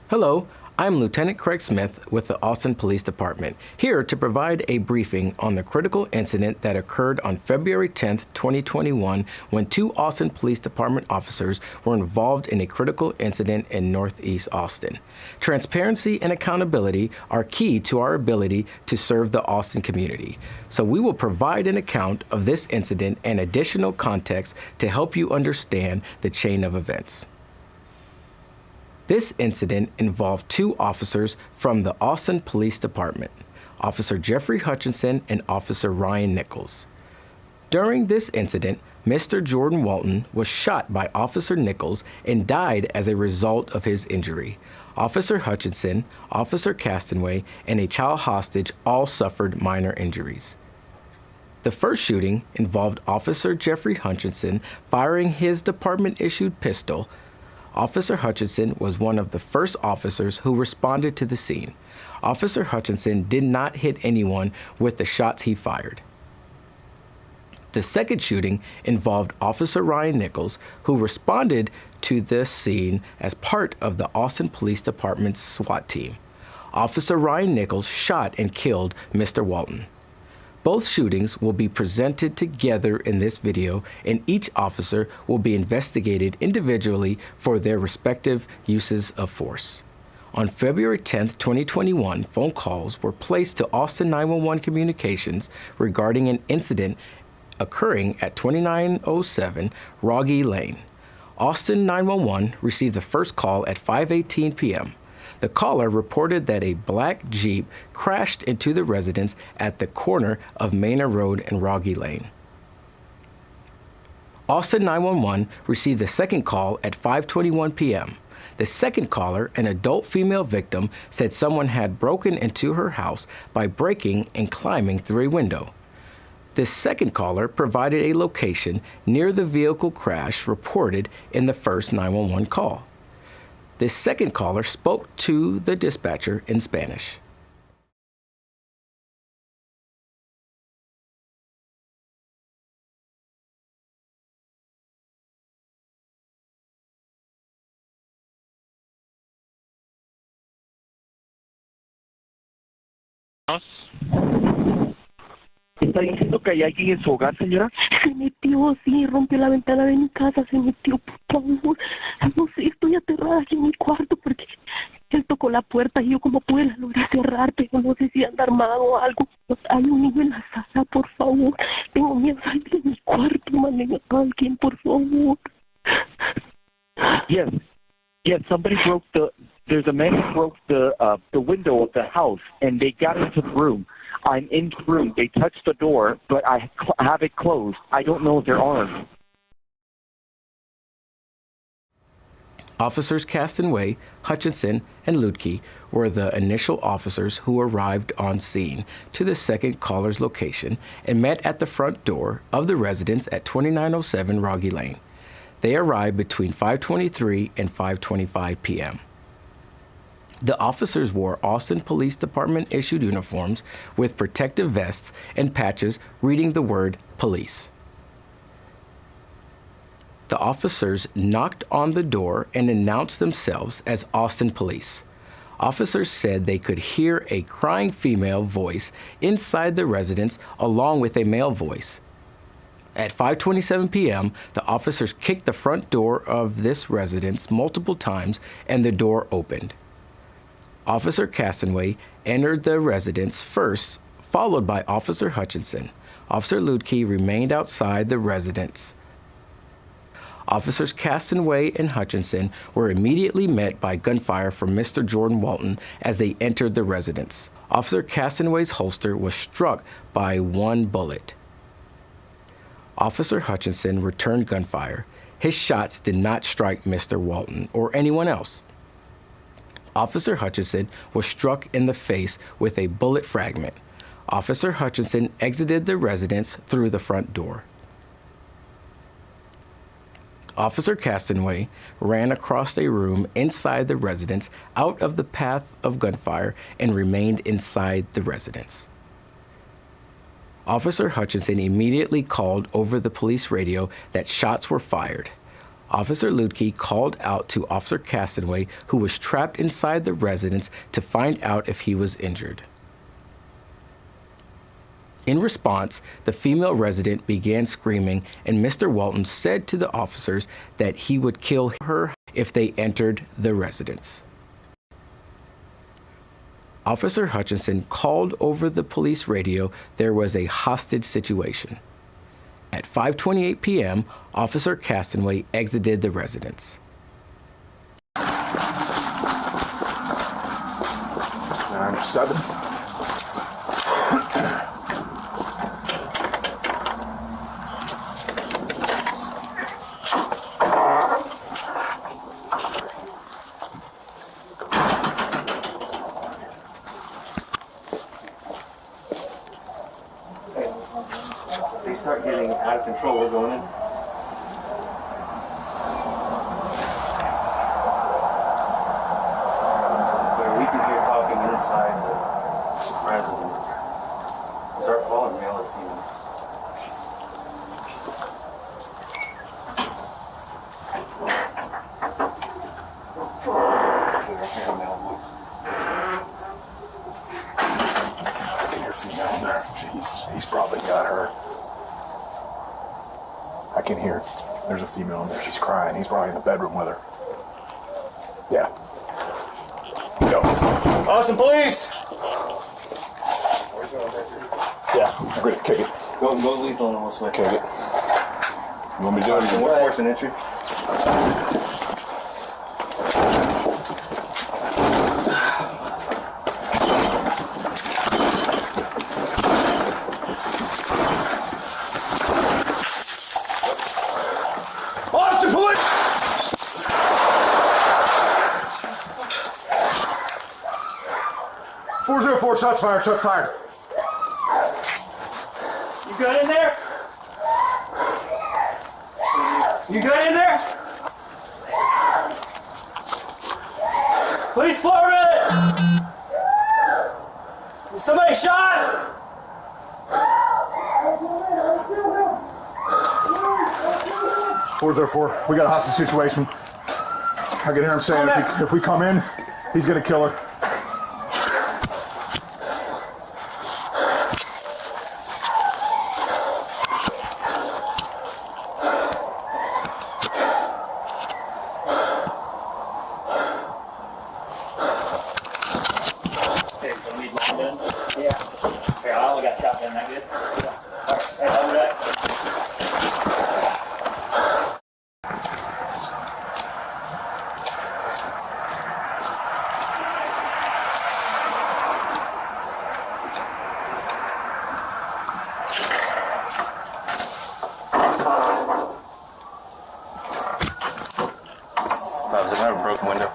Hello, I'm Lieutenant Craig Smith with the Austin Police Department, here to provide a briefing on the critical incident that occurred on February 10, 2021, when two Austin Police Department officers were involved in a critical incident in Northeast Austin. Transparency and accountability are key to our ability to serve the Austin community, so we will provide an account of this incident and additional context to help you understand the chain of events. This incident involved two officers from the Austin Police Department, Officer Jeffrey Hutchinson and Officer Ryan Nichols. During this incident, Mr. Jordan Walton was shot by Officer Nichols and died as a result of his injury. Officer Hutchinson, Officer Castanway, and a child hostage all suffered minor injuries. The first shooting involved Officer Jeffrey Hutchinson firing his department-issued pistol. Officer Hutchinson was one of the first officers who responded to the scene. Officer Hutchinson did not hit anyone with the shots he fired. The second shooting involved Officer Ryan Nichols, who responded to the scene as part of the Austin Police Department's SWAT team. Officer Ryan Nichols shot and killed Mr. Walton. Both shootings will be presented together in this video, and each officer will be investigated individually for their respective uses of force. On February 10, 2021, phone calls were placed to Austin 911 Communications regarding an incident occurring at 2907 Rogge Lane. Austin 911 received the first call at 5:18 p.m. The caller reported that a black Jeep crashed into the residence at the corner of Manor Road and Rogge Lane. Austin 911 received the second call at 5:21 p.m. The second caller, an adult female victim, said someone had broken into her house by breaking and climbing through a window. This second caller provided a location near the vehicle crash reported in the first 911 call. This second caller spoke to the dispatcher in Spanish. ¿Está diciendo que hay alguien en su hogar, señora? Se metió, sí, rompió la ventana de mi casa, se metió, por favor. No sé, estoy aterrada aquí en mi cuarto porque él tocó la puerta y yo como pude la logré cerrar, pero no sé si anda armado o algo. Hay un niño en la sala, por favor. Tengo miedo de salir de mi cuarto, manden a alguien, por favor. Yes, somebody there's a man who broke the window of the house and they got into the room. I'm in the room. They touched the door, but I have it closed. I don't know if they're armed. Officers Castanway, Hutchinson, and Lutke were the initial officers who arrived on scene to the second caller's location and met at the front door of the residence at 2907 Rogge Lane. They arrived between 5:23 and 5:25 p.m. The officers wore Austin Police Department issued uniforms with protective vests and patches reading the word police. The officers knocked on the door and announced themselves as Austin Police. Officers said they could hear a crying female voice inside the residence along with a male voice. At 5:27 p.m., the officers kicked the front door of this residence multiple times and the door opened. Officer Castanway entered the residence first, followed by Officer Hutchinson. Officer Lutke remained outside the residence. Officers Castanway and Hutchinson were immediately met by gunfire from Mr. Jordan Walton as they entered the residence. Officer Castanway's holster was struck by one bullet. Officer Hutchinson returned gunfire. His shots did not strike Mr. Walton or anyone else. Officer Hutchinson was struck in the face with a bullet fragment. Officer Hutchinson exited the residence through the front door. Officer Castanway ran across a room inside the residence out of the path of gunfire and remained inside the residence. Officer Hutchinson immediately called over the police radio that shots were fired. Officer Lutke called out to Officer Castanway, who was trapped inside the residence, to find out if he was injured. In response, the female resident began screaming, and Mr. Walton said to the officers that he would kill her if they entered the residence. Officer Hutchinson called over the police radio there was a hostage situation. At 5:28 p.m., Officer Castanway exited the residence. 9-7. They start getting out of control, we're going in. So where we can hear talking inside the residence. Start calling male or female. Hear a male voice. I can hear female in there. He's probably got her. I can hear. There's a female in there. She's crying. He's probably in the bedroom with her. Yeah. Go. Austin police! Yeah. I'm going to kick it. Go lethal and we'll switch. Kick it. You want me to do it? We're forcing entry. Austin police! .404, shots fired, shots fired. You good in there? You good in there? Police department! Is somebody shot? 404, we got a hostage situation. I can hear him saying if we come in, he's gonna kill her. Hey, don't need long gun? Yeah. Here, I only got shotgun, that good? Yeah. Alright, hey, over that. If I was in a broken window.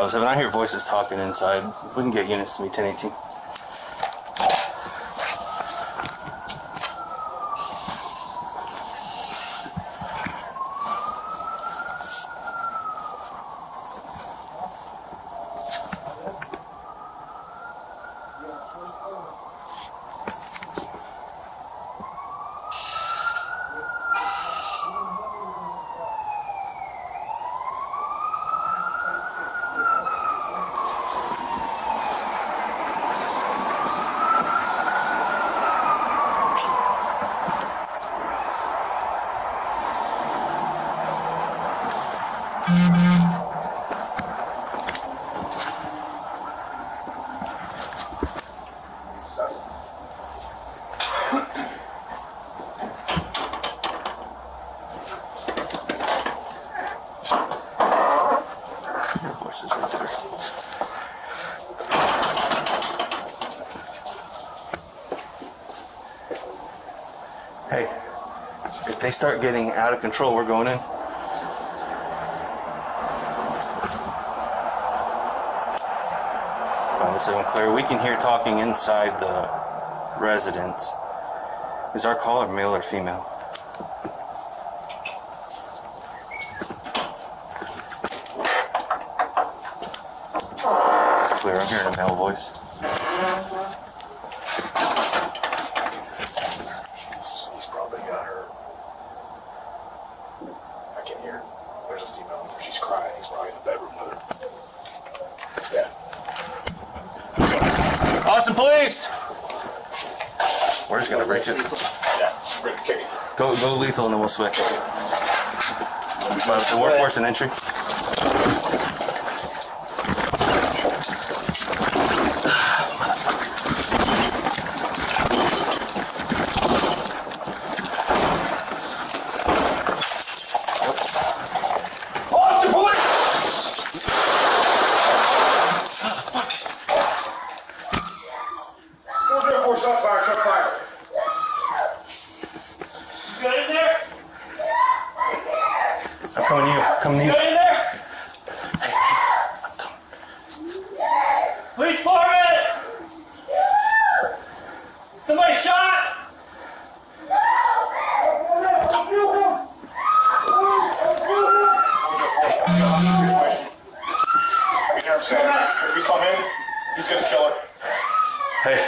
So when I hear voices talking inside, we can get units to me 1018. Voices right there. Hey, if they start getting out of control, we're going in. Find this one clear. We can hear talking inside the residence. Is our caller male or female? Clear, I'm hearing a male voice. He's probably got her. I can hear. There's a female in there. She's crying. He's probably in the bedroom with her. Yeah. Austin Police! We're just gonna break it. Yeah. Bring check it. Go lethal and then we'll switch. The workforce and entry. Austin Police! Go there for shot fire, shot fire. Good in there? I'm coming to you. Coming to you. Good in there? Police department! Somebody shot! If we come in, he's gonna kill her. Hey,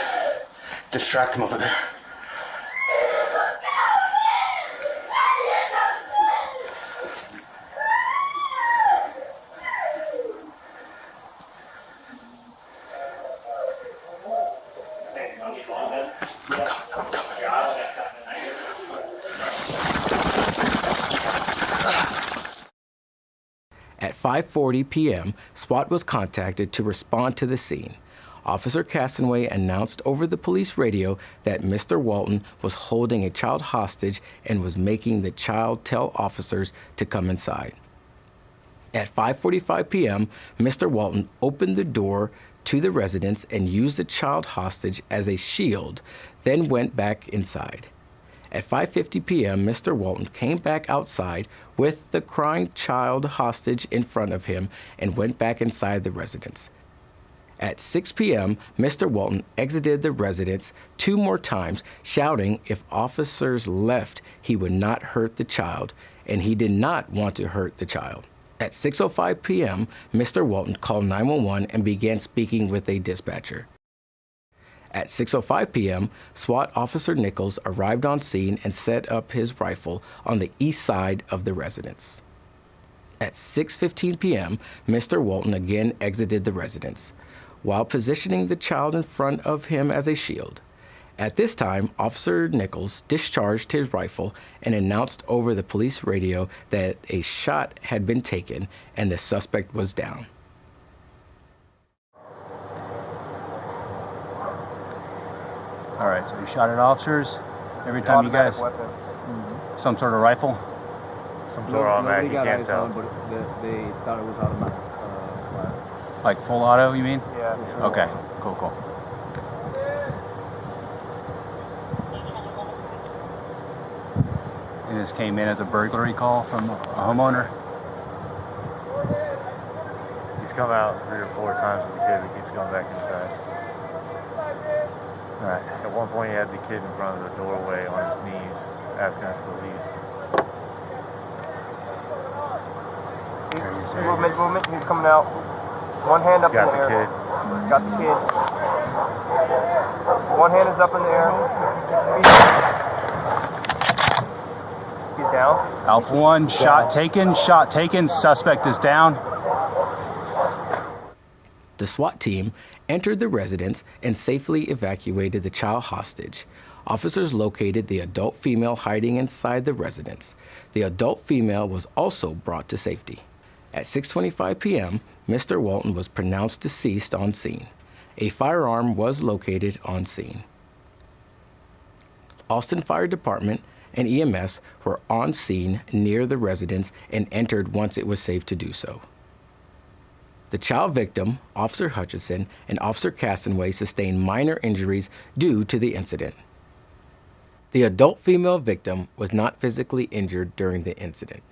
distract him over there. At 5:40 p.m., SWAT was contacted to respond to the scene. Officer Castanway announced over the police radio that Mr. Walton was holding a child hostage and was making the child tell officers to come inside. At 5:45 p.m., Mr. Walton opened the door to the residence and used the child hostage as a shield, then went back inside. At 5:50 p.m., Mr. Walton came back outside with the crying child hostage in front of him and went back inside the residence. At 6 p.m., Mr. Walton exited the residence 2 more times, shouting if officers left, he would not hurt the child, and he did not want to hurt the child. At 6:05 p.m., Mr. Walton called 911 and began speaking with a dispatcher. At 6:05 p.m., SWAT Officer Nichols arrived on scene and set up his rifle on the east side of the residence. At 6:15 p.m., Mr. Walton again exited the residence, while positioning the child in front of him as a shield. At this time, Officer Nichols discharged his rifle and announced over the police radio that a shot had been taken and the suspect was down. All right, so you shot at officers every time you guys... Some sort of rifle? Some sort of automatic, you can't tell. But they thought it was automatic. Like full auto, you mean? Yeah. Okay, cool. And this came in as a burglary call from a homeowner? He's come out 3 or 4 times with the kid, but keeps going back inside. All right. At one point, he had the kid in front of the doorway on his knees, asking us to leave. There he is. Movement. He's coming out. One hand up in the air. Kid. Got the kid. One hand is up in the air. He's down. Alpha 1, shot taken, suspect is down. The SWAT team entered the residence and safely evacuated the child hostage. Officers located the adult female hiding inside the residence. The adult female was also brought to safety. At 6:25 p.m., Mr. Walton was pronounced deceased on scene. A firearm was located on scene. Austin Fire Department and EMS were on scene near the residence and entered once it was safe to do so. The child victim, Officer Hutchinson, and Officer Castanway sustained minor injuries due to the incident. The adult female victim was not physically injured during the incident.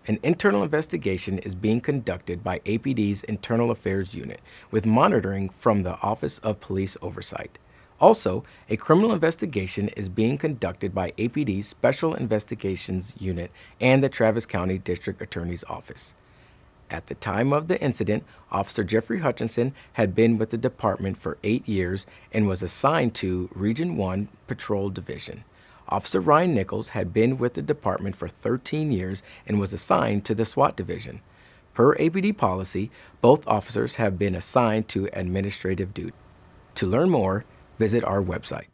An internal investigation is being conducted by APD's Internal Affairs Unit with monitoring from the Office of Police Oversight. Also, a criminal investigation is being conducted by APD's Special Investigations Unit and the Travis County District Attorney's Office. At the time of the incident, Officer Jeffrey Hutchinson had been with the department for 8 years and was assigned to Region 1 Patrol Division. Officer Ryan Nichols had been with the department for 13 years and was assigned to the SWAT Division. Per APD policy, both officers have been assigned to administrative duty. To learn more, visit our website.